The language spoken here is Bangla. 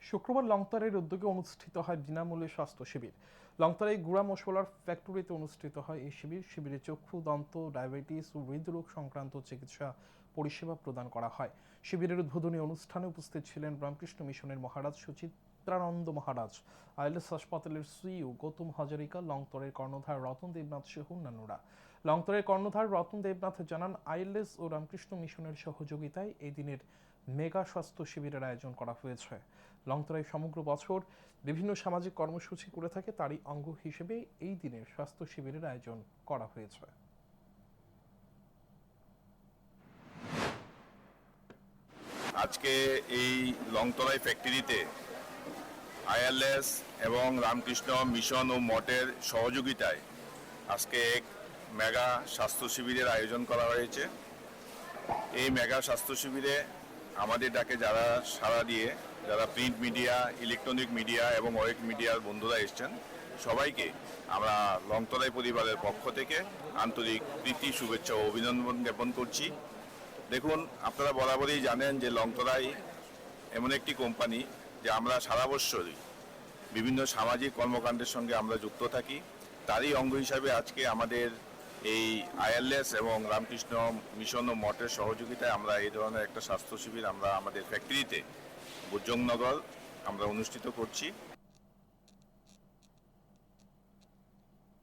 শুক্রবার লংতারের উদ্যোগে অনুষ্ঠিত হয় বিনামূল্যে স্বাস্থ্য শিবির। লংতারের গুড়া মশলার ফ্যাক্টরিতে অনুষ্ঠিত হয় এই শিবিরে চক্ষু, দন্ত, ডায়াবেটিস ও হৃদরোগ সংক্রান্ত চিকিৎসা পরিষেবা প্রদান করা হয়। শিবিরের উদ্বোধনী অনুষ্ঠানে উপস্থিত ছিলেন রামকৃষ্ণ মিশনের মহারাজ সুচিত্রানন্দ মহারাজ, আইএলএস হাসপাতালের সিইও গৌতম হাজারিকা, লংতরের কর্ণধার রতন দেবনাথ সহ অন্যান্যরা। লংতরের কর্ণধার রতন দেবনাথ জানান, আইএলএস ও রামকৃষ্ণ মিশনের সহযোগিতায় এই দিনের মেগা স্বাস্থ্য শিবিরের আয়োজন করা হয়েছে। লংতরায় সমগ্র বছর বিভিন্ন সামাজিক কর্মসূচি করে থাকে, তারই অঙ্গ হিসেবে এই দিনের স্বাস্থ্য শিবিরের আয়োজন করা হয়েছে। আজকে এই লংতরাই ফ্যাক্টরিতে আইএলএস এবং রামকৃষ্ণ মিশন ও মঠের সহযোগিতায় আজকে এক মেগা স্বাস্থ্য শিবিরের আয়োজন করা হয়েছে। এই মেগা স্বাস্থ্য শিবিরে আমাদের ডাকে যারা সাড়া দিয়ে, যারা প্রিন্ট মিডিয়া, ইলেকট্রনিক মিডিয়া এবং ওয়েব মিডিয়ার বন্ধুরা এসছেন, সবাইকে আমরা লংতরাই পরিবারের পক্ষ থেকে আন্তরিক প্রীতি, শুভেচ্ছা ও অভিনন্দন জ্ঞাপন করছি। দেখুন, আপনারা বরাবরই জানেন যে লংতরাই এমন একটি কোম্পানি যে আমরা সারা বছরই বিভিন্ন সামাজিক কর্মকাণ্ডের সঙ্গে আমরা যুক্ত থাকি। তারই অঙ্গ হিসাবে আজকে আমাদের এই আইএলএস এবং রামকৃষ্ণ মিশন ও মঠের সহযোগিতায় আমরা এই ধরনের একটা স্বাস্থ্য শিবির আমরা আমাদের ফ্যাক্টরিতে বুজংনগর আমরা অনুষ্ঠিত করছি।